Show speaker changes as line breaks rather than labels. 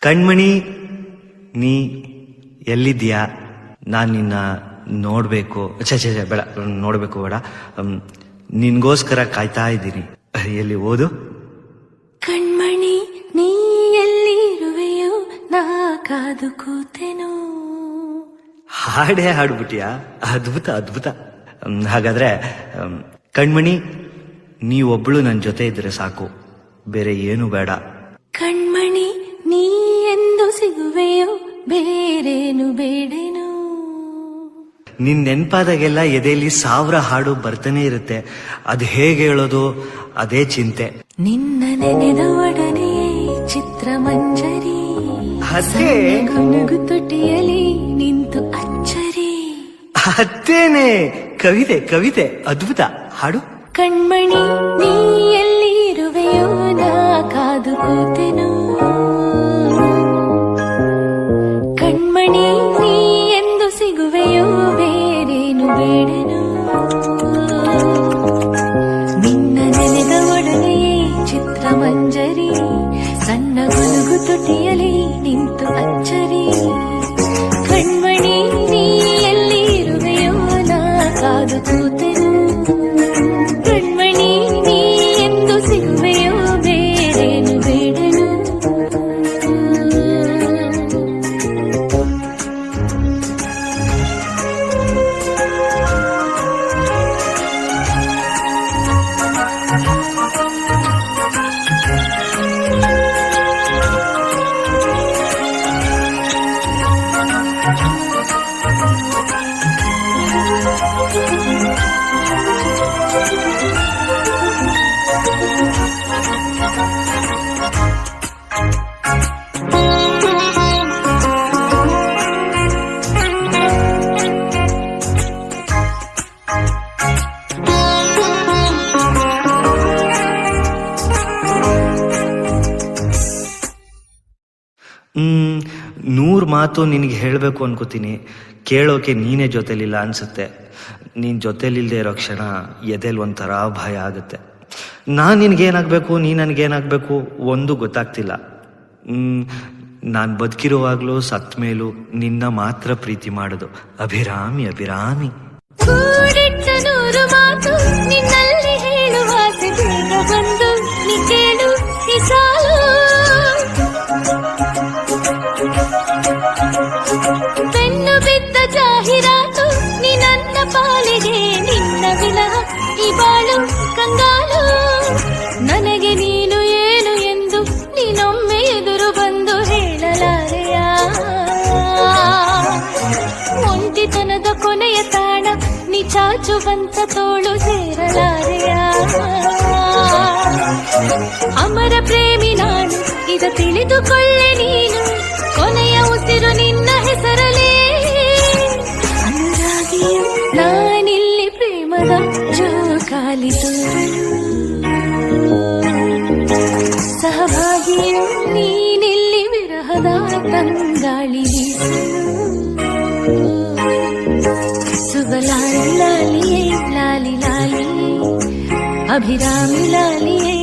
ಕಣ್ಮಣಿ, ನೀ ಎಲ್ಲಿದ್ದೀಯಾ? ನಾನು ನಿನ್ನ ನೋಡ್ಬೇಕು. ಬೇಡ, ನೋಡ್ಬೇಕು ಬೇಡ, ನಿನ್ಗೋಸ್ಕರ ಕಾಯ್ತಾ ಇದ್ದೀನಿ. ಎಲ್ಲಿ ಓದು.
ಕಣ್ಮಣಿ, ನೀ ಎಲ್ಲಿರುವೆಯೋ, ನಾ ಕಾದು ಕೂತೆನೋ.
ಹಾಡೇ ಹಾಡ್ಬಿಟ್ಟಿಯಾ? ಅದ್ಭುತ ಅದ್ಭುತ. ಹಾಗಾದ್ರೆ ಕಣ್ಮಣಿ, ನೀವೊಬ್ಳು ನನ್ನ ಜೊತೆ ಇದ್ರೆ ಸಾಕು, ಬೇರೆ ಏನು ಬೇಡ.
ಕಣ್ಮಣಿ, ನೀ ಎಂದು ಸಿಗುವೆಯೋ, ಬೇರೇನು ಬೇಡೇನು.
ನಿನ್ ನೆನ್ಪಾದಾಗೆಲ್ಲ ಎದೆಯಲ್ಲಿ 1000 ಹಾಡು ಬರ್ತಾನೆ ಇರುತ್ತೆ. ಅದು ಹೇಗೆ ಹೇಳೋದು, ಅದೇ ಚಿಂತೆ.
ನಿನ್ನ ನೆನೆದ ಒಡನೆ ಚಿತ್ರಮಂಜರಿ,
ಅದೇ
ಗುನುಗು ತುಟಿಯಲಿ ನಿಂತು ಅಚ್ಚರಿ.
ಅದೇನೆ ಕವಿತೆ ಕವಿತೆ, ಅದ್ಭುತ. ಹಾಡು.
ಕಣ್ಮಣಿ, ನೀ ಎಲ್ಲಿ ಇರುವೆಯೋ, ನಾ ಕಾದು ಕೂತೆನೋ. ಕಣ್ಮಣಿ, ನೀ ಎಂದು ಸಿಗುವೆಯೋ, ಬೇರೇನು ಬೇಡನು. ನಿನ್ನ ನೆನೆದ ಒಡನೆಯೇ ಚಿತ್ರಮಂಜರಿ, ಸಣ್ಣ ಗುನುಗು ತುಟಿಯಲಿ ನಿಂತು ಅಚ್ಚರಿ. ಕಣ್ಮಣಿ, ನೀ ಎಲ್ಲಿ ಇರುವೆಯೋ, ನಾ ಕಾದು ಕೂತೆನು. ಕಣ್ಮಣಿ, ನೀ ಎಂದು ಸಿಗುವೆಯೋ, ಬೇರೇನು ಬೇಡನು.
ನೂರು ಮಾತು ನಿನಗೆ ಹೇಳಬೇಕು ಅನ್ಕೋತೀನಿ, ಕೇಳೋಕೆ ನೀನೇ ಜೊತೆಲಿಲ್ಲ ಅನ್ಸುತ್ತೆ. ನೀನ್ ಜೊತೆಲಿಲ್ಲದೆ ಇರೋ ಕ್ಷಣ ಎದೆಲ್ ಒಂಥರ ಭಯ ಆಗುತ್ತೆ. ನಾನು ನಿನಗೇನಾಗಬೇಕು, ನೀ ನನಗೇನಾಗಬೇಕು ಒಂದು ಗೊತ್ತಾಗ್ತಿಲ್ಲ. ನಾನು ಬದುಕಿರುವಾಗ್ಲೂ ಸತ್ ಮೇಲೂ ನಿನ್ನ ಮಾತ್ರ ಪ್ರೀತಿ ಮಾಡೋದು. ಅಭಿರಾಮಿ ಅಭಿರಾಮಿ.
ಕೂಡಿಟ್ಟ 100 ಮಾತು ನಿನ್ನಲ್ಲಿ ಹೇಳುವ ಆಸೆ, ಬೇಗ ಬಂದು ನೀ ಕೇಳು ಈ ಸಾಲು. ಬೆನ್ನು ಬಿದ್ದ ಜಾಹೀರಾತು ನೀ ನನ್ನ ಪಾಲಿಗೆ, ನಿನ್ನ ವಿಲಹ ಈ ಬಾಳು ಕಂಗಾಲು. ನನಗೆ ನೀನು ಏನು ಎಂದು ನೀನೊಮ್ಮೆ ಎದುರು ಬಂದು ಹೇಳಲಾರೆಯ. ಒಂಟಿತನದ ಕೊನೆಯ ತಾಣ ನೀ ಚಾಚುವಂತ ತೋಳು ಸೇರಲಾರೆಯ. ಅಮರ ಪ್ರೇಮಿ ನಾನು, ಇದ ತಿಳಿದುಕೊಳ್ಳೆ ನೀನು. ಕೊನೆಯ ಉಸಿರು ನಿನ್ನ ಹೆಸರಲೇ. ಅನುರಾಗಿಯು ನಾನಿಲ್ಲಿ ಪ್ರೇಮದ ಜೋಕಾಲಿ ತೋರಲು, ಸಹಭಾಗಿಯು ನೀನಿಲ್ಲಿ ವಿರಹದ ತಂಗಾಳಿ ಬೀಸಲು. ಸುಗಲಾಲಿ ಲಾಲಿಯೇ ಲಾಲಿ ಲಾಲಿ, ಅಭಿರಾಮಿ ಲಾಲಿಯೇ